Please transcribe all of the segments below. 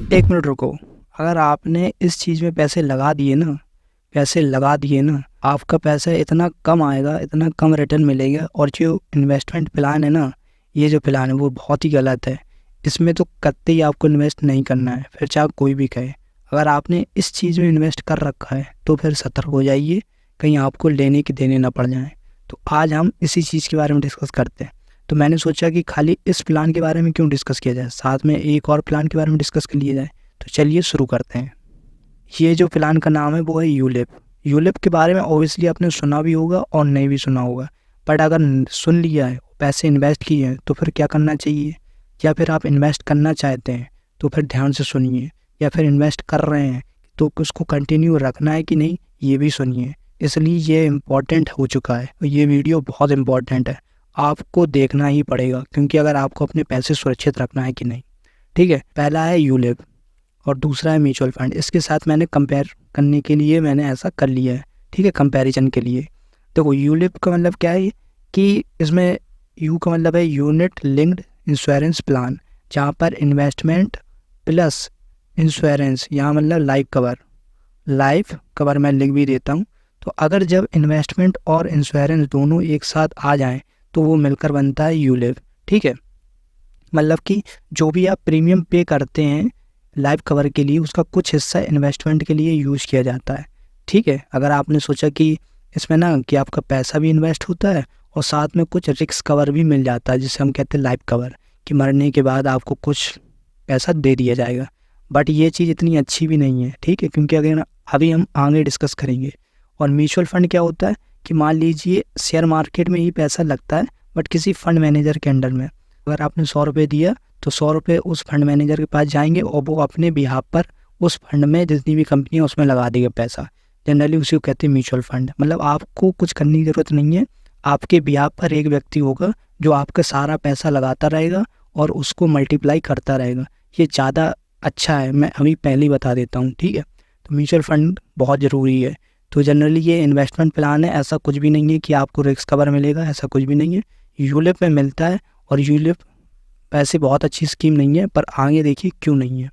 एक मिनट रुको। अगर आपने इस चीज़ में पैसे लगा दिए ना, आपका पैसा इतना कम आएगा, इतना कम रिटर्न मिलेगा। और जो इन्वेस्टमेंट प्लान है ना, ये जो प्लान है वो बहुत ही गलत है। इसमें तो कतई आपको इन्वेस्ट नहीं करना है, फिर चाहे कोई भी कहे। अगर आपने इस चीज़ में इन्वेस्ट कर रखा है तो फिर सतर्क हो जाइए, कहीं आपको लेने के देने ना पड़ जाएँ। तो आज हम इसी चीज़ के बारे में डिस्कस करते हैं। तो मैंने सोचा कि खाली इस प्लान के बारे में क्यों डिस्कस किया जाए, साथ में एक और प्लान के बारे में डिस्कस कर लिया जाए। तो चलिए शुरू करते हैं। ये जो प्लान का नाम है वो है यूलिप। यूलिप के बारे में ऑब्वियसली आपने सुना भी होगा और नहीं भी सुना होगा, बट अगर सुन लिया है, पैसे इन्वेस्ट किए हैं, तो फिर क्या करना चाहिए। या फिर आप इन्वेस्ट करना चाहते हैं तो फिर ध्यान से सुनिए, या फिर इन्वेस्ट कर रहे हैं तो उसको कंटिन्यू रखना है कि नहीं, ये भी सुनिए। इसलिए ये इम्पॉर्टेंट हो चुका है, ये वीडियो बहुत इम्पॉर्टेंट है, आपको देखना ही पड़ेगा, क्योंकि अगर आपको अपने पैसे सुरक्षित रखना है कि नहीं। ठीक है, पहला है यूलिप और दूसरा है म्यूचुअल फंड। इसके साथ मैंने कंपेयर करने के लिए मैंने ऐसा कर लिया है, ठीक है, कंपैरिजन के लिए। देखो, यूलिप का मतलब क्या है कि इसमें यू का मतलब है यूनिट लिंक्ड इंश्योरेंस प्लान, जहाँ पर इन्वेस्टमेंट प्लस इंश्योरेंस, यहाँ मतलब लाइफ कवर मैं लिख भी देता हूँ। तो अगर जब इन्वेस्टमेंट और इंश्योरेंस दोनों एक साथ आ जाएं तो वो मिलकर बनता है यूलिप। ठीक है, मतलब कि जो भी आप प्रीमियम पे करते हैं लाइफ कवर के लिए, उसका कुछ हिस्सा इन्वेस्टमेंट के लिए यूज़ किया जाता है। ठीक है, अगर आपने सोचा कि इसमें ना कि आपका पैसा भी इन्वेस्ट होता है और साथ में कुछ रिस्क कवर भी मिल जाता है, जिसे हम कहते हैं लाइफ कवर, कि मरने के बाद आपको कुछ पैसा दे दिया जाएगा। बट ये चीज़ इतनी अच्छी भी नहीं है, ठीक है, क्योंकि अगर अभी हम आगे डिस्कस करेंगे। और म्यूचुअल फंड क्या होता है कि मान लीजिए शेयर मार्केट में ही पैसा लगता है, बट किसी फंड मैनेजर के अंडर में। अगर आपने 100 रुपये दिया तो 100 रुपये उस फंड मैनेजर के पास जाएंगे और वो अपने बिहाफ पर उस फंड में जितनी भी कंपनी है उसमें लगा देगा पैसा। जनरली उसी को कहते हैं म्यूचुअल फंड। मतलब आपको कुछ करने की ज़रूरत नहीं है, आपके बिहाफ पर एक व्यक्ति होगा जो आपका सारा पैसा लगाता रहेगा और उसको मल्टीप्लाई करता रहेगा। ये ज़्यादा अच्छा है, मैं अभी पहले ही बता देता हूँ। ठीक है, तो म्यूचुअल फंड बहुत ज़रूरी है। तो जनरली ये इन्वेस्टमेंट प्लान है, ऐसा कुछ भी नहीं है कि आपको रिस्क कवर मिलेगा, ऐसा कुछ भी नहीं है। यूलिप में मिलता है, और यूलिप पैसे बहुत अच्छी स्कीम नहीं है, पर आगे देखिए क्यों नहीं है।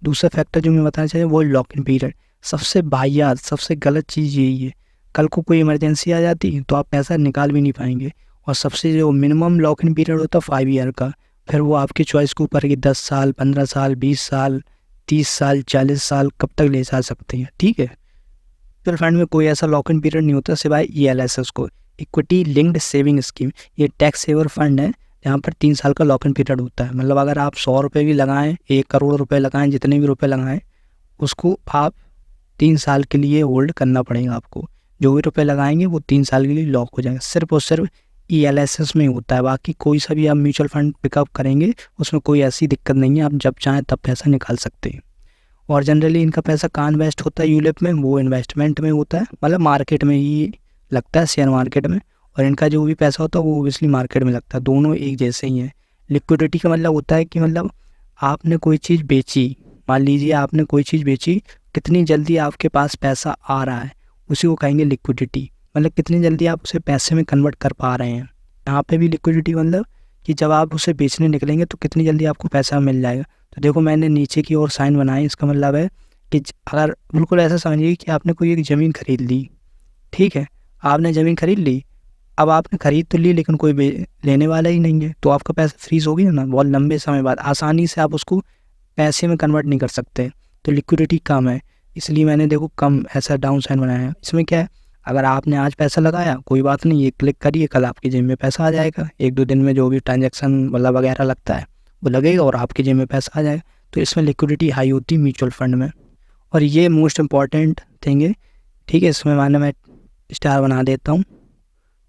दूसरा फैक्टर जो मैं बताना चाहिए वो लॉक इन पीरियड। सबसे वाहियात, सबसे गलत चीज़ यही है, कल को कोई इमरजेंसी आ जाती तो आप पैसा निकाल भी नहीं पाएंगे। और सबसे जो मिनिमम लॉक इन पीरियड होता है 5 ईयर का, फिर वो आपकी चॉइस के ऊपर है कि 10 साल, 15 साल, 20 साल, 30 साल, 40 साल कब तक ले जा सकते हैं। ठीक है, म्यूचुअल फंड में कोई ऐसा लॉक इन पीरियड नहीं होता सिवाय ELSS को, इक्विटी लिंक्ड सेविंग स्कीम। ये टैक्स सेवर फंड है जहाँ पर 3 साल का लॉक इन पीरियड होता है। मतलब अगर आप 100 रुपये भी लगाएं, 1 करोड़ रुपए लगाएं, जितने भी रुपए लगाएं, उसको आप 3 साल के लिए होल्ड करना पड़ेगा आपको। जो भी रुपए लगाएंगे वो 3 साल के लिए लॉक हो जाएगा। सिर्फ और सिर्फ ELSS में होता है, बाकी कोई सा भी आप म्यूचुअल फंड पिकअप करेंगे उसमें कोई ऐसी दिक्कत नहीं है, आप जब चाहें तब पैसा निकाल सकते हैं। और जनरली इनका पैसा कहाँ इन्वेस्ट होता है यूलिप में, वो इन्वेस्टमेंट में होता है, मतलब मार्केट में ही लगता है, शेयर मार्केट में। और इनका जो भी पैसा होता है वो ओबियसली मार्केट में लगता है, दोनों एक जैसे ही हैं। लिक्विडिटी का मतलब होता है कि मतलब आपने कोई चीज़ बेची, मान लीजिए आपने कोई चीज़ बेची, कितनी जल्दी आपके पास पैसा आ रहा है, उसी को कहेंगे लिक्विडिटी। मतलब कितनी जल्दी आप उसे पैसे में कन्वर्ट कर पा रहे हैं। यहाँ पे भी लिक्विडिटी मतलब कि जब आप उसे बेचने निकलेंगे तो कितनी जल्दी आपको पैसा मिल जाएगा। तो देखो मैंने नीचे की ओर साइन बनाए, इसका मतलब है कि अगर बिल्कुल ऐसा समझिए कि आपने कोई एक ज़मीन खरीद ली, ठीक है, आपने ज़मीन खरीद ली, अब आपने खरीद तो ली लेकिन कोई लेने वाला ही नहीं है, तो आपका पैसा फ्रीज हो गया ना, बहुत लंबे समय बाद आसानी से आप उसको पैसे में कन्वर्ट नहीं कर सकते। तो लिक्विडिटी कम है, इसलिए मैंने देखो कम ऐसा डाउन साइन बनाया है। इसमें क्या है, अगर आपने आज पैसा लगाया कोई बात नहीं, ये क्लिक करिए, कल आपकी जेब में पैसा आ जाएगा। 1-2 दिन में जो भी ट्रांजेक्शन मतलब वगैरह लगता है वो लगेगा और आपकी जेब में पैसा आ जाएगा। तो इसमें लिक्विडिटी हाई होती है म्यूचुअल फंड में, और ये मोस्ट इम्पॉर्टेंट थिंग है। ठीक है, इसमें माने मैं स्टार बना देता हूँ।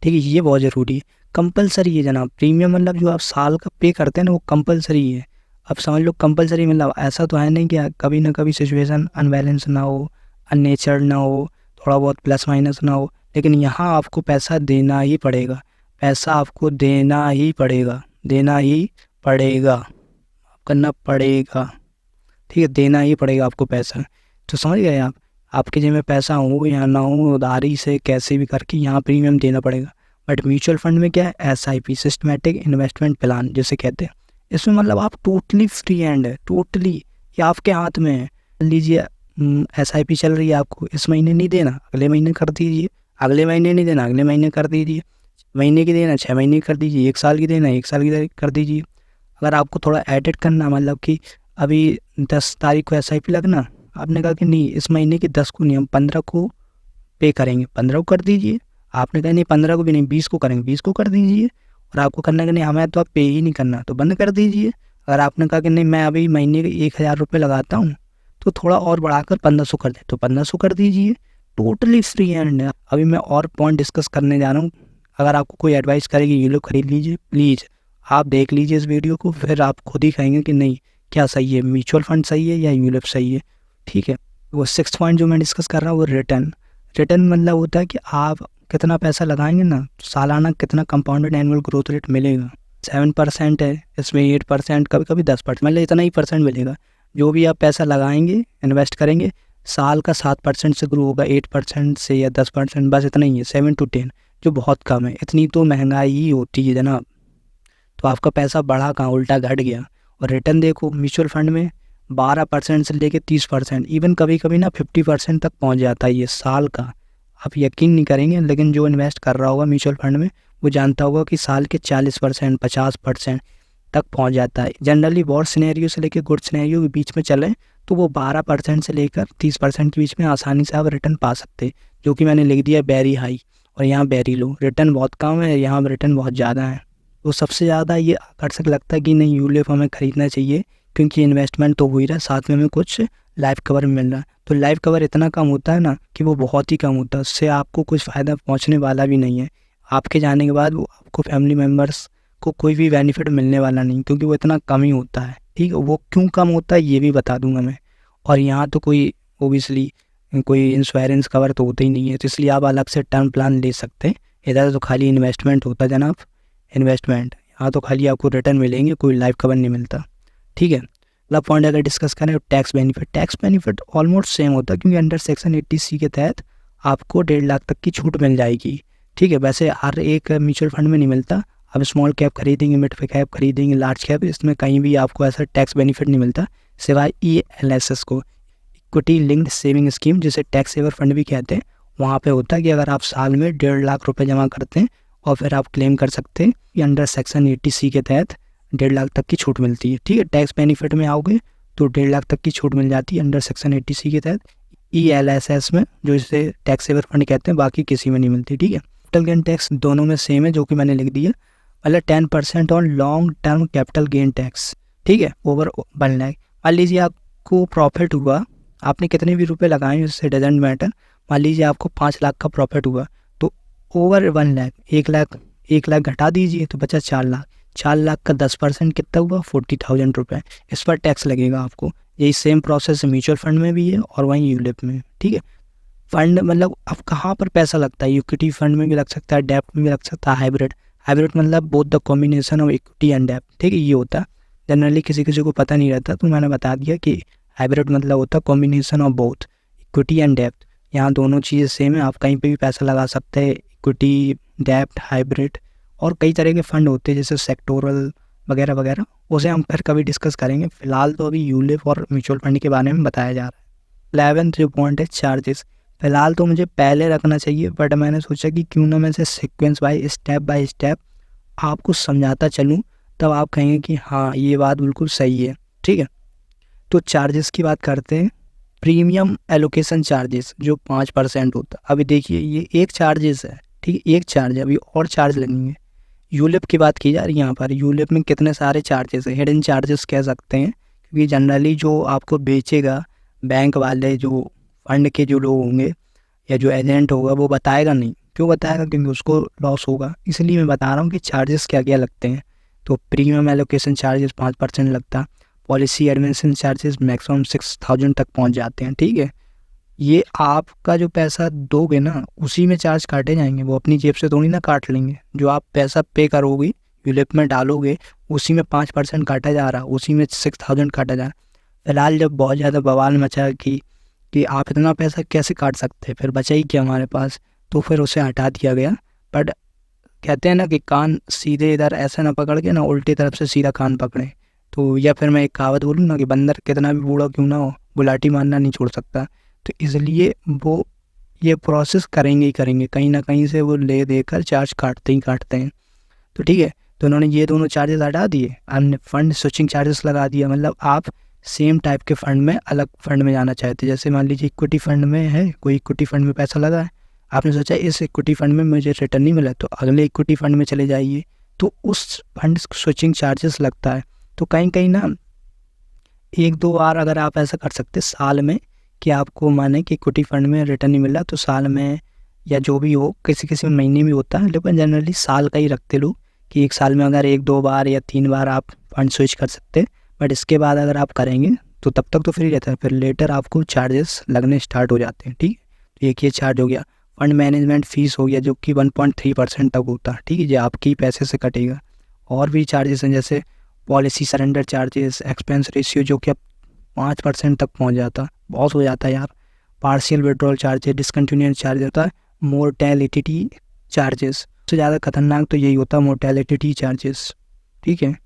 ठीक है, ये बहुत ज़रूरी है, कंपलसरी है जनाब। प्रीमियम मतलब जो आप साल का पे करते हैं ना वो कंपलसरी है। अब समझ लो कंपलसरी मतलब ऐसा तो है नहीं कि कभी ना कभी सिचुएशन अनबैलेंस ना हो, अननेचर्ड ना हो, थोड़ा बहुत प्लस माइनस ना हो, लेकिन यहाँ आपको पैसा देना ही पड़ेगा, पैसा आपको देना ही पड़ेगा, देना ही पड़ेगा, करना पड़ेगा। ठीक है, देना ही पड़ेगा आपको पैसा। तो समझ गए आप, आपके जेब में पैसा हो या ना हो, उधारी से कैसे भी करके यहाँ प्रीमियम देना पड़ेगा। बट म्यूचुअल फंड में क्या है, SIP सिस्टमेटिक इन्वेस्टमेंट प्लान जिसे कहते हैं, इसमें मतलब आप टोटली फ्री हैंड है, टोटली ये आपके हाथ में है। मान लीजिए SIP चल रही है, आपको इस महीने नहीं देना, अगले महीने कर दीजिए, अगले महीने नहीं देना, अगले महीने कर दीजिए, महीने की देना 6 महीने कर दीजिए, 1 साल की देना 1 साल की कर दीजिए। अगर आपको थोड़ा एडिट करना, मतलब कि अभी 10 तारीख को SIP लगना, आपने कहा कि नहीं इस महीने की 10 को नहीं, हम 15 को पे करेंगे, 15 को कर दीजिए। आपने कहा नहीं 15 को भी नहीं, 20 को करेंगे, 20 को कर दीजिए। और आपको करना कि नहीं हमें तो आप पे ही नहीं करना, तो बंद कर दीजिए। अगर आपने कहा कि नहीं मैं अभी महीने के 1000 रुपये लगाता हूँ, तो थोड़ा और बढ़ाकर 1500 कर दे, तो 1500 कर दीजिए। टोटली फ्री हैंड है। अभी मैं और पॉइंट डिस्कस करने जा रहा हूँ। अगर आपको कोई एडवाइस करेगी ये लोग खरीद लीजिए, प्लीज़ आप देख लीजिए इस वीडियो को, फिर आप खुद ही कहेंगे कि नहीं क्या सही है, म्यूचुअल फंड सही है या यूलिप सही है। ठीक है, वो 6th पॉइंट जो मैं डिस्कस कर रहा हूँ वो रिटर्न। रिटर्न मतलब होता है कि आप कितना पैसा लगाएंगे ना, सालाना कितना कंपाउंडेड एनुअल ग्रोथ रेट मिलेगा। 7% है, इसमें 8%, कभी कभी 10%, मतलब इतना ही परसेंट मिलेगा। जो भी आप पैसा लगाएंगे, इन्वेस्ट करेंगे, साल का 7% से ग्रो होगा, 8% से या 10%, बस इतना ही है, 7 to 10, जो बहुत कम है। इतनी तो महंगाई ही होती है जनाब। तो आपका पैसा बढ़ा कहाँ, उल्टा घट गया। और रिटर्न देखो म्यूचुअल फंड में 12% से लेके 30%, इवन कभी कभी ना 50% तक पहुंच जाता है ये साल का। आप यकीन नहीं करेंगे, लेकिन जो इन्वेस्ट कर रहा होगा म्यूचुअल फंड में वो जानता होगा कि साल के 40% 50% तक पहुंच जाता है। जनरली वर्स्ट सिनेरियो से लेकर गुड सिनेरियो के बीच में चले तो वो 12% से लेकर 30% के बीच में आसानी से आप रिटर्न पा सकते हैं, जो कि मैंने लिख दिया वेरी हाई, और यहाँ वेरी लो। रिटर्न बहुत कम है, यहाँ रिटर्न बहुत ज़्यादा है। तो सबसे ज़्यादा ये आकर्षक लगता है कि नहीं यूलिप हमें ख़रीदना चाहिए, क्योंकि इन्वेस्टमेंट तो हो ही रहा है, साथ में हमें कुछ लाइफ कवर मिल रहा है। तो लाइफ कवर इतना कम होता है ना कि वो बहुत ही कम होता है, उससे आपको कुछ फ़ायदा पहुंचने वाला भी नहीं है। आपके जाने के बाद वो आपको फैमिली मेम्बर्स को कोई भी बेनिफिट मिलने वाला नहीं, क्योंकि वो इतना कम ही होता है। ठीक है, वो क्यों कम होता है ये भी बता दूंगा मैं। और यहाँ तो कोई ओबियसली कोई इंश्योरेंस कवर तो होता ही नहीं है, तो इसलिए आप अलग से टर्म प्लान ले सकते हैं। इधर तो खाली इन्वेस्टमेंट होता है जनाब, इन्वेस्टमेंट। यहाँ तो खाली आपको रिटर्न मिलेंगे, कोई लाइफ कवर नहीं मिलता। ठीक है, अगला पॉइंट अगर डिस्कस करें tax benefit. Tax benefit almost same होता है, क्योंकि अंडर सेक्शन 80C के तहत आपको 1.5 लाख तक की छूट मिल जाएगी। ठीक है, वैसे हर एक म्यूचुअल फंड में नहीं मिलता। अब स्मॉल कैप खरीदेंगे, मिड कैप खरीदेंगे, लार्ज कैप, इसमें कहीं भी आपको ऐसा टैक्स बेनिफिट नहीं मिलता, सिवाय ELSS को, इक्विटी लिंक्ड सेविंग स्कीम, जिसे टैक्स सेवर फंड भी कहते हैं। वहाँ पे होता है कि अगर आप साल में 1.5 लाख रुपए जमा करते हैं और फिर आप क्लेम कर सकते हैं कि अंडर सेक्शन 80C के तहत 1.5 लाख तक की छूट मिलती है। ठीक है, टैक्स बेनिफिट में आओगे तो 1.5 लाख तक की छूट मिल जाती है अंडर सेक्शन 80C के तहत। ELSS में, जो इसे टैक्स सेवर फंड कहते हैं, बाकी किसी में नहीं मिलती। ठीक है, कैपिटल गेन टैक्स दोनों में सेम है, जो कि मैंने लिख दिया, मतलब 10% on long term capital gain tax. ठीक है, ओवर 1 लाख। मान लीजिए आपको प्रॉफिट हुआ, आपने कितने भी रुपए लगाए उससे डजेंट मैटर, मान लीजिए आपको 5 लाख का प्रॉफिट हुआ, तो ओवर 1 लाख, 1 लाख घटा दीजिए तो बचा 4 लाख। 4 लाख का 10% कितना हुआ, 40,000 रुपये। इस पर टैक्स लगेगा आपको। यही सेम प्रोसेस म्यूचुअल फंड में भी है और वहीं यूलिप में। ठीक है, फंड मतलब अब कहाँ पर पैसा लगता है, इक्विटी फंड में भी लग सकता है, डेप्ट में भी लग सकता है, हाइब्रिड मतलब both the combination of equity and डेप्ट। ठीक है, ये होता है जनरली किसी किसी को पता नहीं रहता, तो मैंने बता दिया कि हाइब्रिड मतलब होता है combination of both equity and डेप्ट। यहाँ दोनों चीज़ें सेम है, आप कहीं पे भी पैसा लगा सकते हैं, इक्विटी, डेप्ट, हाइब्रिड। और कई तरह के फंड होते हैं जैसे सेक्टोरल वगैरह वगैरह, उसे हम फिर कभी डिस्कस करेंगे। फिलहाल तो अभी यूलिप और म्यूचुअल फंड के बारे में बताया जा रहा है। 11th जो पॉइंट है चार्जेस। फिलहाल तो मुझे पहले रखना चाहिए, बट मैंने सोचा कि क्यों ना मैं इसे सीक्वेंस बाय स्टेप आपको समझाता चलूँ, तब आप कहेंगे कि हाँ ये बात बिल्कुल सही है। ठीक है, तो चार्जेस की बात करते हैं। प्रीमियम एलोकेशन चार्जेस जो 5% होता है। अभी देखिए ये एक चार्जेस है, ठीक है, एक चार्ज है, अभी और चार्ज लगेंगे। यूलिप की बात की जा रही है यहाँ पर। यूलिप में कितने सारे चार्जेस हैं, हिडन चार्जेस कह सकते हैं, क्योंकि जनरली जो आपको बेचेगा बैंक वाले, जो फंड के जो लोग होंगे या जो एजेंट होगा, वो बताएगा नहीं। क्यों बताएगा, क्योंकि उसको लॉस होगा। इसलिए मैं बता रहा हूँ कि चार्जेस क्या क्या लगते हैं। तो प्रीमियम एलोकेशन चार्जेस 5% लगता है। पॉलिसी एडमिशन चार्जेस मैक्सिमम 6,000 तक पहुँच जाते हैं। ठीक है, ये आपका जो पैसा दोगे ना उसी में चार्ज काटे जाएंगे, वो अपनी जेब से थोड़ी ना काट लेंगे। जो आप पैसा पे करोगे यूलिप में डालोगे, उसी में 5% काटा जा रहा, उसी में 6,000 काटा जा रहा। फिलहाल जब बहुत ज़्यादा बवाल मचा कि आप इतना पैसा कैसे काट सकते हैं, फिर बचा ही क्या हमारे पास, तो फिर उसे हटा दिया गया। बट कहते हैं ना कि कान सीधे इधर ऐसे ना पकड़ के ना उल्टी तरफ से सीधा कान पकड़े, तो या फिर मैं एक कहावत बोलूँ ना कि बंदर कितना भी बूढ़ा क्यों ना हो, गुलाटी मारना नहीं छोड़ सकता। तो इसलिए वो ये प्रोसेस करेंगे ही करेंगे, कहीं ना कहीं से वो ले देकर चार्ज काटते ही काटते हैं। तो ठीक है, तो उन्होंने ये दोनों चार्जेस हटा दिए, हमने फंड स्विचिंग चार्जेस लगा दिया। मतलब आप सेम टाइप के फंड में अलग फंड में जाना चाहते, जैसे मान लीजिए इक्विटी फंड में है, कोई इक्विटी फंड में पैसा लगा है, आपने सोचा इस इक्विटी फंड में मुझे रिटर्न नहीं मिला तो अगले इक्विटी फंड में चले जाइए, तो उस फंड स्विचिंग चार्जेस लगता है। तो कहीं कहीं ना एक दो बार अगर आप ऐसा कर सकते साल में कि आपको माने कि इक्विटी फंड में रिटर्न नहीं मिला, तो साल में या जो भी हो, किसी किसी महीने में होता है, लेकिन जनरली साल का ही रखते लोग कि एक साल में अगर एक दो बार या 3 बार आप फंड स्विच कर सकते हैं। बट इसके बाद अगर आप करेंगे तो तब तक तो फ्री रहता है, फिर लेटर आपको चार्जेस लगने स्टार्ट हो जाते हैं। ठीक है, तो एक ये चार्ज हो गया। फंड मैनेजमेंट फ़ीस हो गया जो कि 1.3% तक होता है। ठीक है, जो आपकी पैसे से कटेगा। और भी चार्जेस हैं जैसे policy surrender charges, expense ratio जो कि अब 5% तक पहुंच जाता, बहुत हो जाता है यार। पार्शियल विड्रॉल चार्जेस, डिसकंटिन्यूएंस चार्ज होता है, मोर्टेलिटी चार्जेस। सबसे ज़्यादा खतरनाक तो यही होता है, मोर्टेलिटी चार्जेस। ठीक है,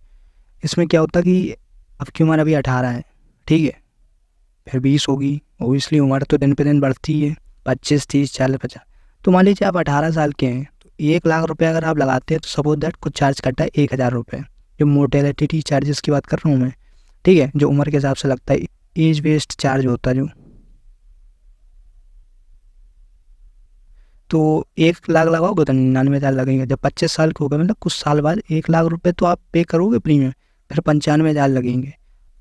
इसमें क्या होता है कि आपकी उम्र अभी 18 है, ठीक है, फिर 20 होगी, ओबियसली उम्र तो दिन पे दिन बढ़ती है, 25, 30, 40, 50। तो मान लीजिए आप 18 साल के हैं, तो 1 लाख रुपये अगर आप लगाते हैं तो सपोज दैट कुछ चार्ज कटा है 1,000 रुपये, जो मोर्टेलिटी चार्जेस की बात कर रहा हूँ मैं। ठीक है, जो उम्र के हिसाब से लगता है, एज बेस्ड चार्ज होता है जो। तो 1 लाख लगाओगे तो 99,000 लगेंगे। जब 25 साल के हो गए, मतलब कुछ साल बाद 1 लाख रुपये तो आप पे करोगे प्रीमियम, फिर 95,000 लगेंगे।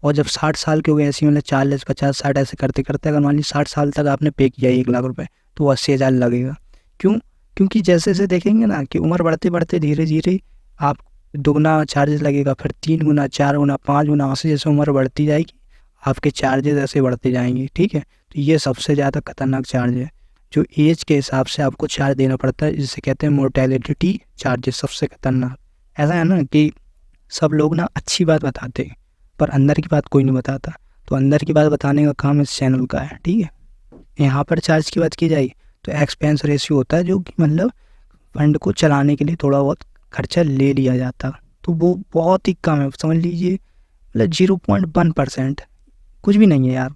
और जब 60 साल के हो गए, ऐसे मतलब 40, 50, 60 ऐसे करते करते अगर मान लीजिए 60 साल तक आपने पे किया 1 लाख रुपये, तो 80,000 लगेगा। क्यों? क्योंकि जैसे जैसे देखेंगे ना कि उम्र बढ़ते बढ़ते धीरे धीरे आप दुगना चार्जेस लगेगा, फिर 3 गुना, 4 गुना, 5 गुना, ऐसे जैसे उम्र बढ़ती जाएगी आपके चार्जेस ऐसे बढ़ते जाएंगे। ठीक है, तो ये सबसे ज़्यादा खतरनाक चार्ज है, जो एज के हिसाब से आपको चार्ज देना पड़ता है, जिसे कहते हैं मोर्टेलिटी चार्जेस, सबसे खतरनाक। ऐसा है ना कि सब लोग ना अच्छी बात बताते हैं पर अंदर की बात कोई नहीं बताता, तो अंदर की बात बताने का काम इस चैनल का है। ठीक है, यहाँ पर चार्ज की बात की जाए तो एक्सपेंस रेशियो होता है, जो कि मतलब फंड को चलाने के लिए थोड़ा बहुत खर्चा ले लिया जाता, तो वो बहुत ही कम है, समझ लीजिए मतलब 0.1%, कुछ भी नहीं है यार।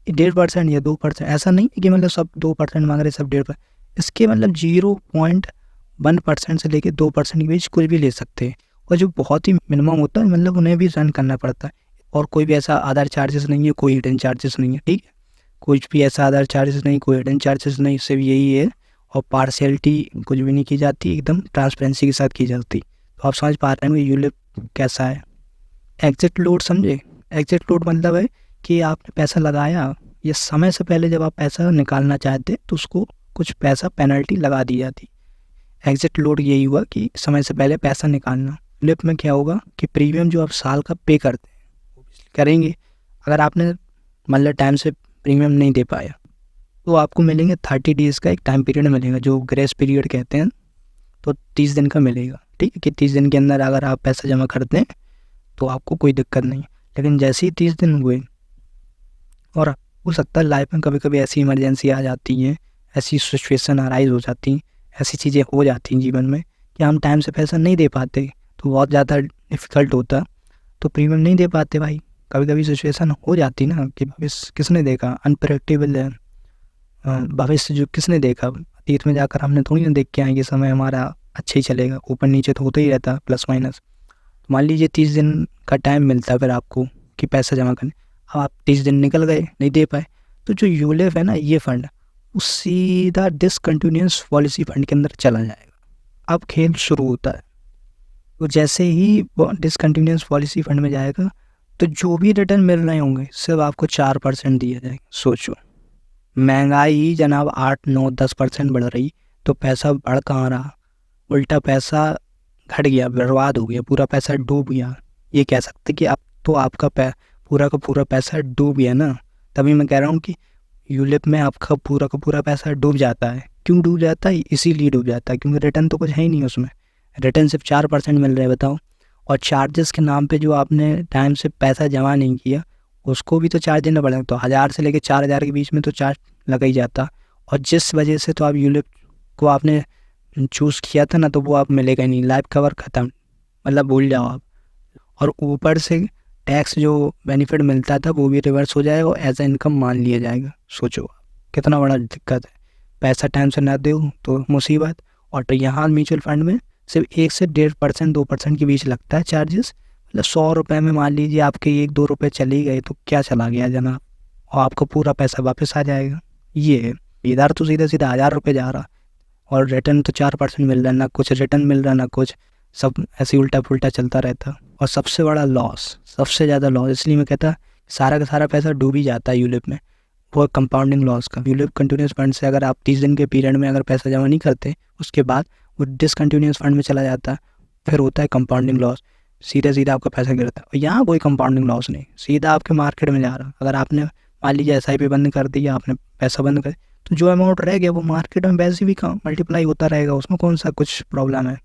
1.5% या 2%, ऐसा नहीं है कि मतलब सब 2% मांग रहे, सब 1.5%। इसके मतलब 0.1% से लेके 2% के बीच कुछ भी ले सकते हैं, और जो बहुत ही मिनिमम होता है मतलब उन्हें भी रन करना पड़ता है। और कोई भी ऐसा अदर चार्जेस नहीं है, कोई हिडन चार्जेस नहीं है। ठीक है, कुछ भी ऐसा अदर चार्जेस नहीं, कोई हिडन चार्जेस नहीं, सिर्फ यही है। और पार्शियलिटी कुछ भी नहीं की जाती, एकदम ट्रांसपेरेंसी के साथ की जाती। तो आप समझ पा रहे हैं यूलिप कैसा है। एग्जिट लोड समझे? एग्जिट लोड मतलब है कि आपने पैसा लगाया, या समय से पहले जब आप पैसा निकालना चाहते तो उसको कुछ पैसा पेनल्टी लगा दी जाती। एग्जिट लोड यही हुआ कि समय से पहले पैसा निकालना। फ्लिप में क्या होगा कि प्रीमियम जो आप साल का पे करते हैं करेंगे, अगर आपने मतलब टाइम से प्रीमियम नहीं दे पाया तो आपको मिलेंगे 30 डेज़ का एक टाइम पीरियड मिलेगा, जो ग्रेस पीरियड कहते हैं। तो 30 दिन का मिलेगा। ठीक है, कि 30 दिन के अंदर अगर आप पैसा जमा करते हैं तो आपको कोई दिक्कत नहीं। लेकिन जैसे ही 30 दिन हुए, और हो सकता है लाइफ में कभी कभी ऐसी इमरजेंसी आ जाती है, ऐसी सिचुएशन अराइज हो जाती हैं, ऐसी चीज़ें हो जाती हैं जीवन में कि हम टाइम से पैसा नहीं दे पाते, तो बहुत ज़्यादा डिफ़िकल्ट होता, तो प्रीमियम नहीं दे पाते भाई। कभी कभी सिचुएशन हो जाती ना कि भविष्य किसने देखा, अनप्रेडिक्टेबल है। भविष्य जो किसने देखा, अतीत में जाकर हमने थोड़ी ना देख के आए कि समय हमारा अच्छा ही चलेगा, ऊपर नीचे तो होता ही रहता प्लस माइनस। मान लीजिए 30 दिन का टाइम मिलता है फिर आपको कि पैसा जमा करने, अब आप 30 दिन निकल गए, नहीं दे पाए, तो जो यूलिप है ना, ये फंड वो सीधा डिसकंटिन्यूअस पॉलिसी फंड के अंदर चला जाएगा। अब खेल शुरू होता है। तो जैसे ही वो डिसकंटिन्यूअस पॉलिसी फंड में जाएगा, तो जो भी रिटर्न मिल रहे होंगे सिर्फ आपको 4% दिया जाएगा। सोचो, महंगाई ही जनाब 8, 9, 10% बढ़ रही, तो पैसा बढ़ कहाँ रहा, उल्टा पैसा घट गया, बर्बाद हो गया, पूरा पैसा डूब गया। ये कह सकते कि अब तो आपका पूरा का पूरा पैसा डूब गया ना। तभी मैं कह रहा हूँ कि यूलिप में आपका पूरा का पूरा पैसा डूब जाता है। क्यों डूब जाता है? इसीलिए डूब जाता है क्योंकि रिटर्न तो कुछ है ही नहीं उसमें। रिटर्न सिर्फ 4% मिल रहा है, बताओ। और चार्जेस के नाम पे जो आपने टाइम से पैसा जमा नहीं किया उसको भी तो चार्ज देना पड़ेगा, तो 1000 से लेकर 4000 के बीच में तो चार्ज लगा ही जाता। और जिस वजह से तो आप यूलिप को आपने चूज़ किया था ना, तो वो आप मिलेगा ही नहीं, लाइफ कवर ख़त्म, मतलब भूल जाओ आप। और ऊपर से टैक्स जो बेनिफिट मिलता था वो भी रिवर्स हो जाएगा और एज ए इनकम मान लिया जाएगा। सोचो कितना बड़ा दिक्कत है, पैसा टाइम से ना दो तो मुसीबत। और यहाँ म्यूचुअल फंड में सिर्फ 1 से 1.5% 2% के बीच लगता है चार्जेस। मतलब 100 रुपये में मान लीजिए आपके 1-2 रुपये चले गए तो क्या चला गया जनाब, और आपको पूरा पैसा वापस आ जाएगा। ये है, इधर तो सीधा सीधा 1000 रुपये जा रहा और रिटर्न तो 4% मिल रहा है, ना कुछ रिटर्न मिल रहा ना कुछ, सब ऐसे उल्टा पुल्टा चलता रहता। और सबसे बड़ा लॉस, सबसे ज़्यादा लॉस, इसलिए मैं कहता सारा का सारा पैसा डूब ही जाता है यूलिप में, वो कंपाउंडिंग लॉस का। यूलिप कंटिन्यूस फंड से अगर आप 30 दिन के पीरियड में अगर पैसा जमा नहीं करते, उसके बाद वो डिसकंटिन्यूस फंड में चला जाता है, फिर होता है कंपाउंडिंग लॉस, सीधा सीधा आपका पैसा गिरता है। और यहाँ कोई कंपाउंडिंग लॉस नहीं, सीधा आपके मार्केट में जा रहा। अगर आपने मान लीजिए SIP बंद कर दिया, आपने पैसा बंद कर, तो जो अमाउंट रह गया वो मार्केट में वैसे भी मल्टीप्लाई होता रहेगा, उसमें कौन सा कुछ प्रॉब्लम है।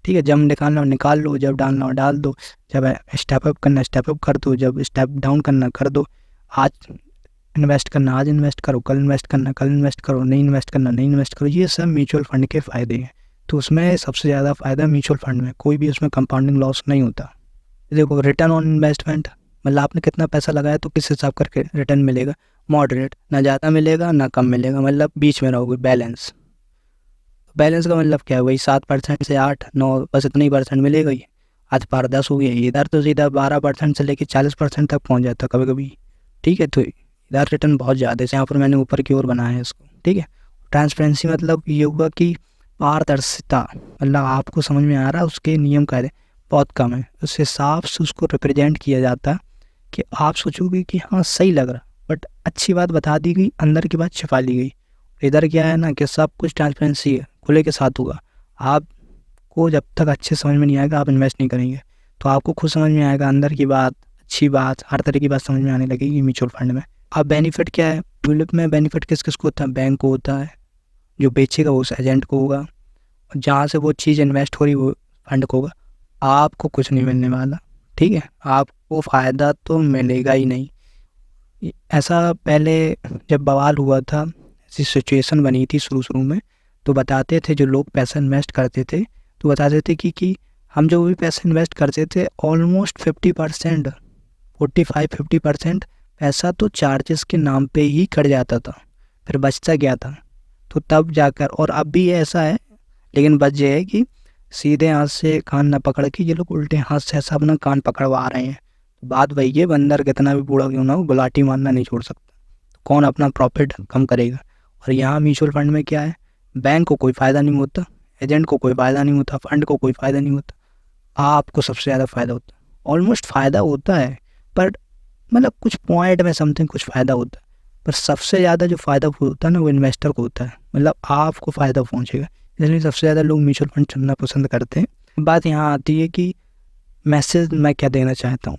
ठीक है, जब निकालना हो निकाल लो, जब डालना हो डाल दो, जब स्टेप अप करना स्टेप अप कर दो, जब स्टेप डाउन करना कर दो। आज इन्वेस्ट करना आज इन्वेस्ट करो, कल इन्वेस्ट करना कल इन्वेस्ट करो, नहीं इन्वेस्ट करना नहीं इन्वेस्ट करो। ये सब म्यूचुअल फंड के फ़ायदे हैं। तो उसमें सबसे ज़्यादा फ़ायदा म्यूचुअल फंड में, कोई भी उसमें कंपाउंडिंग लॉस नहीं होता। देखो रिटर्न ऑन इन्वेस्टमेंट, मतलब आपने कितना पैसा लगाया तो किस हिसाब करके रिटर्न मिलेगा, मॉडरेट, ना ज़्यादा मिलेगा ना कम मिलेगा, मतलब बीच में रहोगे, बैलेंस। बैलेंस का मतलब क्या है, वही 7% से 8-9 बस इतनी परसेंट मिलेगा ही। आज 10 हो गया, इधर तो सीधा 12% से लेकर 40% तक पहुंच जाता कभी कभी। ठीक है, तो इधर रिटर्न बहुत ज़्यादा है, यहाँ पर मैंने ऊपर की ओर बनाया है इसको। ठीक है, ट्रांसपेरेंसी मतलब ये हुआ कि पारदर्शिता, मतलब आपको समझ में आ रहा है, उसके नियम कायदे बहुत कम है, उस हिसाब से उसको रिप्रेजेंट किया जाता है कि आप सोचोगे कि हाँ सही लग रहा, बट अच्छी बात बता दी गई, अंदर की बात छिपा ली गई। इधर क्या है ना कि सब कुछ ट्रांसपेरेंसी है, खुले के साथ होगा। आपको जब तक अच्छे समझ में नहीं आएगा आप इन्वेस्ट नहीं करेंगे, तो आपको खुद समझ में आएगा, अंदर की बात, अच्छी बात, हर तरह की बात समझ में आने लगेगी म्यूचुअल फंड में। अब बेनिफिट क्या है, यूलिप में बेनिफिट किस किस को होता है, बैंक को होता है, जो बेचेगा वो उस एजेंट को होगा, और जहाँ से वो चीज़ इन्वेस्ट हो रही वो फंड को होगा। आपको कुछ नहीं मिलने वाला। ठीक है, आपको फ़ायदा तो मिलेगा ही नहीं। ऐसा पहले जब बवाल हुआ था, ऐसी सिचुएशन बनी थी शुरू शुरू में, तो बताते थे जो लोग पैसा इन्वेस्ट करते थे, तो बताते थे कि हम जो भी पैसा इन्वेस्ट करते थे ऑलमोस्ट 50%, 45-50% पैसा तो चार्जेस के नाम पे ही कट जाता था, फिर बचता गया था। तो तब जाकर, और अब भी ऐसा है, लेकिन बच ये है कि सीधे हाथ से कान ना पकड़ के ये लोग उल्टे हाथ से ऐसा अपना कान पकड़वा रहे हैं। बात वही है, बंदर कितना भी बूढ़ा क्यों ना हो, गुलाटी मारना नहीं छोड़ सकता। तो कौन अपना प्रॉफिट कम करेगा। और यहाँ म्यूचुअल फंड में क्या है, बैंक को कोई फ़ायदा नहीं होता, एजेंट को कोई फ़ायदा नहीं होता, फंड को कोई फ़ायदा नहीं होता, आपको सबसे ज़्यादा फ़ायदा होता है। ऑलमोस्ट फ़ायदा होता है, पर मतलब कुछ पॉइंट में समथिंग कुछ फ़ायदा होता है, पर सबसे ज़्यादा जो फ़ायदा होता है ना वो इन्वेस्टर को होता है, मतलब आपको फ़ायदा पहुँचेगा। इसलिए सबसे ज़्यादा लोग म्यूचुअल फंड चुनना पसंद करते हैं। बात यहाँ आती है कि मैसेज मैं क्या देना चाहता हूँ।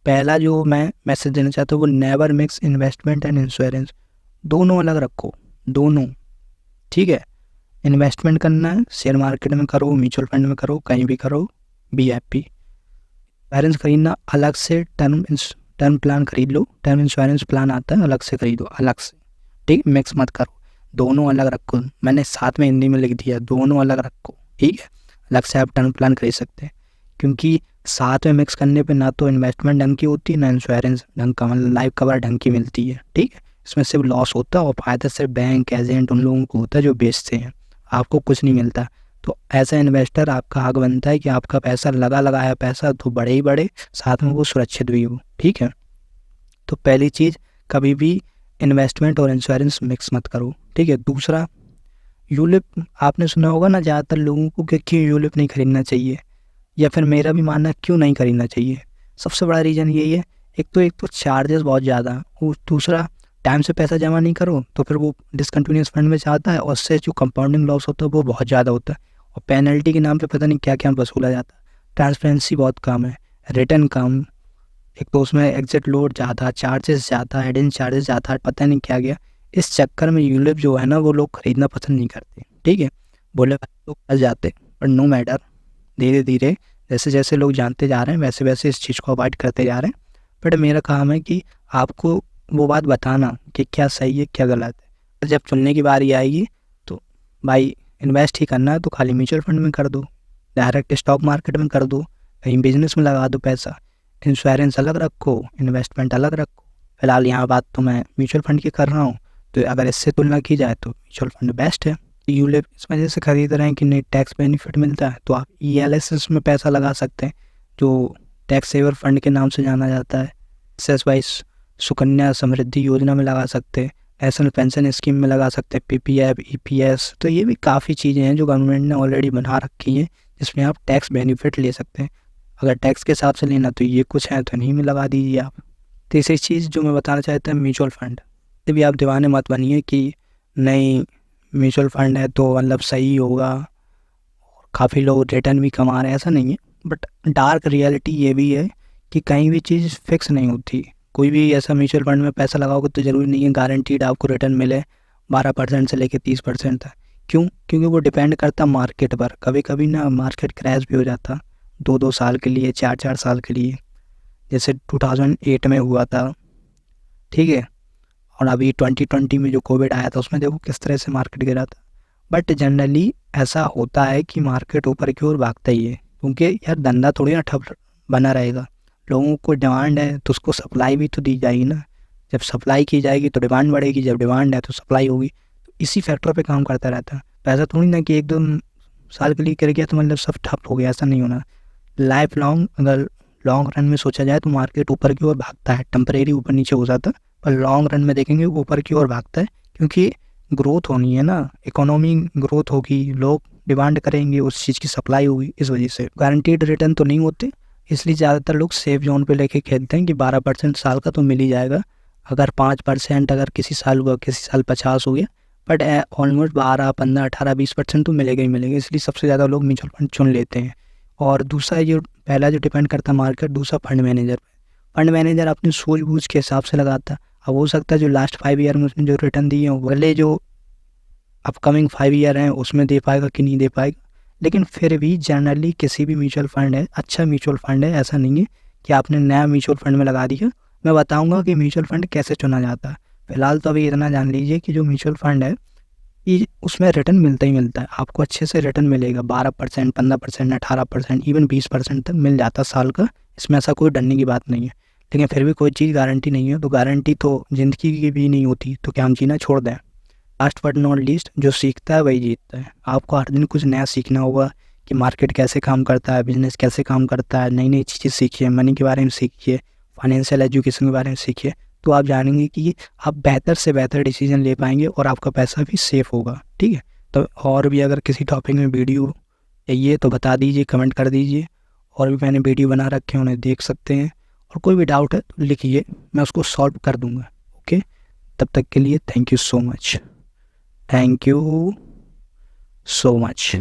पहला जो मैं मैसेज देना चाहता हूँ वो never mix investment and insurance, दोनों अलग रखो, दोनों। ठीक है, इन्वेस्टमेंट करना है शेयर मार्केट में करो, म्यूचुअल फंड में करो, कहीं भी करो, बी हैप्पी। इंश्योरेंस खरीदना अलग से, टर्म प्लान खरीद लो, टर्म इंश्योरेंस प्लान आता है अलग से खरीदो, अलग से। ठीक, मिक्स मत करो, दोनों अलग रखो। मैंने साथ में हिंदी में लिख दिया, दोनों अलग रखो। ठीक है, अलग से आप टर्म प्लान खरीद सकते हैं, क्योंकि साथ में मिक्स करने पे ना तो इन्वेस्टमेंट ढंग की होती है, ना इंश्योरेंस ढंग का, मतलब लाइफ कवर ढंग की मिलती है। ठीक है, इसमें सिर्फ लॉस होता है और फायदा सिर्फ बैंक एजेंट उन लोगों को होता है जो बेचते हैं, आपको कुछ नहीं मिलता। तो ऐसा इन्वेस्टर आपका हक बनता है कि आपका पैसा लगाया पैसा तो बढ़े ही बढ़े, साथ में वो सुरक्षित भी हो। ठीक है, तो पहली चीज़, कभी भी इन्वेस्टमेंट और इंश्योरेंस मिक्स मत करो। ठीक है, दूसरा, यूलिप आपने सुना होगा ना ज़्यादातर लोगों को कि क्यों यूलिप नहीं खरीदना चाहिए, या फिर मेरा भी मानना क्यों नहीं खरीदना चाहिए। सबसे बड़ा रीज़न यही है, एक तो चार्जेस बहुत ज़्यादा, और दूसरा टाइम से पैसा जमा नहीं करो तो फिर वो डिसकंटिन्यूस फंड में जाता है, और उससे जो कंपाउंडिंग लॉस होता है वो बहुत ज़्यादा होता है, और पेनल्टी के नाम पे पता नहीं क्या क्या वसूला जाता है। ट्रांसपेरेंसी बहुत कम है, रिटर्न कम, एक तो उसमें एग्जिट लोड ज़्यादा, चार्जेस ज़्यादा, हिडन चार्जेस ज़्यादा, पता नहीं क्या गया। इस चक्कर में यूलिप जो है ना वो लोग खरीदना पसंद नहीं करते। ठीक है, बोले लोग फंस जाते, पर नो मैटर, धीरे धीरे जैसे जैसे लोग जानते जा रहे हैं वैसे वैसे इस चीज़ को अवॉइड करते जा रहे हैं। बट मेरा काम है कि आपको वो बात बताना कि क्या सही है क्या गलत है। जब चुनने की बारी आएगी तो भाई इन्वेस्ट ही करना है तो खाली म्यूचुअल फंड में कर दो, डायरेक्ट स्टॉक मार्केट में कर दो, कहीं बिजनेस में लगा दो पैसा, इंश्योरेंस अलग रखो, इन्वेस्टमेंट अलग रखो। फिलहाल यहाँ बात तो मैं म्यूचुअल फंड की कर रहा हूँ, तो अगर इससे तुलना की जाए तो म्यूचुअल फंड बेस्ट है। यूलिप इस वजह से खरीद रहे हैं कि नहीं टैक्स बेनिफिट मिलता है, तो आप ELSS में पैसा लगा सकते हैं, जो टैक्स सेवर फंड के नाम से जाना जाता है। SSY सुकन्या समृद्धि योजना में लगा सकते हैं, नेशनल पेंशन स्कीम में लगा सकते हैं, PPF, EPS। तो ये भी काफ़ी चीज़ें हैं जो गवर्नमेंट ने ऑलरेडी बना रखी हैं, जिसमें आप टैक्स बेनिफिट ले सकते हैं। अगर टैक्स के हिसाब से लेना तो ये कुछ है, तो नहीं में लगा दीजिए आप। तीसरी चीज़ जो मैं बताना चाहता हूँ, म्यूचुअल फंड से भी आप दीवाने मत बनिए कि नहीं म्यूचुअल फंड है तो मतलब सही होगा, काफ़ी लोग रिटर्न भी कमा रहे हैं, ऐसा नहीं है। बट डार्क रियलिटी ये भी है कि कहीं भी चीज़ फिक्स नहीं होती। कोई भी ऐसा म्यूचुअल फंड में पैसा लगाओगे तो ज़रूरी नहीं है गारंटीड आपको रिटर्न मिले 12% से लेकर 30% तक। क्यों? क्योंकि वो डिपेंड करता मार्केट पर। कभी कभी ना मार्केट क्रैश भी हो जाता 2-2 साल के लिए, 4-4 साल के लिए, जैसे 2008 में हुआ था, ठीक है। और अभी 2020 में जो कोविड आया था उसमें देखो किस तरह से मार्केट गिरा था। बट जनरली ऐसा होता है कि मार्केट ऊपर की ओर भागता ही है, क्योंकि यार धंधा थोड़ी ना ठप बना रहेगा। लोगों को डिमांड है तो उसको सप्लाई भी तो दी जाएगी ना। जब सप्लाई की जाएगी तो डिमांड बढ़ेगी, जब डिमांड है तो सप्लाई होगी। तो इसी फैक्टर पे काम करता रहता है। पैसा थोड़ी ना कि 1-2 साल के लिए कर गया तो मतलब सब ठप हो गया, ऐसा नहीं होना। लाइफ लॉन्ग अगर लॉन्ग रन में सोचा जाए तो मार्केट ऊपर की ओर भागता है, टेम्परेरी ऊपर नीचे हो जाता है, पर लॉन्ग रन में देखेंगे ऊपर की ओर भागता है। क्योंकि ग्रोथ होनी है ना, इकोनॉमी ग्रोथ होगी, लोग डिमांड करेंगे, उस चीज़ की सप्लाई होगी। इस वजह से गारंटीड रिटर्न तो नहीं होते, इसलिए ज़्यादातर लोग सेफ जोन पे लेके खेलते हैं कि 12% साल का तो मिल ही जाएगा। अगर 5% अगर किसी साल हुआ, किसी साल 50 हो गया, बट ऑलमोस्ट 12, 15, 18, 20% तो मिलेगा ही मिलेगा। इसलिए सबसे ज़्यादा लोग म्यूचुअल फंड चुन लेते हैं। और दूसरा जो पहला जो डिपेंड करता है मार्केट, दूसरा फंड मैनेजर। फंड मैनेजर अपनी सूझबूझ के हिसाब से लगाता है। अब हो सकता है जो लास्ट 5 ईयर में उसने जो रिटर्न दिए हैं भले जो अपकमिंग 5 ईयर हैं उसमें दे पाएगा कि नहीं दे पाएगा, लेकिन फिर भी जनरली किसी भी म्यूचुअल फंड है, अच्छा म्यूचुअल फंड है, ऐसा नहीं है कि आपने नया म्यूचुअल फंड में लगा दिया। मैं बताऊंगा कि म्यूचुअल फंड कैसे चुना जाता है। फिलहाल तो अभी इतना जान लीजिए कि जो म्यूचुअल फंड है ये उसमें रिटर्न मिलता ही मिलता है, आपको अच्छे से रिटर्न मिलेगा। 12%, 15%, 18%, इवन 20% तक मिल जाता है साल का। इसमें ऐसा कोई डरने की बात नहीं है। लेकिन फिर भी कोई चीज़ गारंटी नहीं है, तो गारंटी तो ज़िंदगी की भी नहीं होती, तो क्या हम जीना छोड़ दें? लास्ट बट नॉट लीस्ट, जो सीखता है वही जीतता है। आपको हर दिन कुछ नया सीखना होगा कि मार्केट कैसे काम करता है, बिजनेस कैसे काम करता है। नई नई चीज़ें सीखिए, मनी के बारे में सीखिए, फाइनेंशियल एजुकेशन के बारे में सीखिए, तो आप जानेंगे कि आप बेहतर से बेहतर डिसीजन ले पाएंगे और आपका पैसा भी सेफ होगा, ठीक है। तो और भी अगर किसी टॉपिक में वीडियो चाहिए तो बता दीजिए, कमेंट कर दीजिए। और भी मैंने वीडियो बना रखे हैं, उन्हें देख सकते हैं। और कोई भी डाउट है तो लिखिए, मैं उसको सॉल्व कर दूंगा। ओके, तब तक के लिए thank you so much. Thank you so much.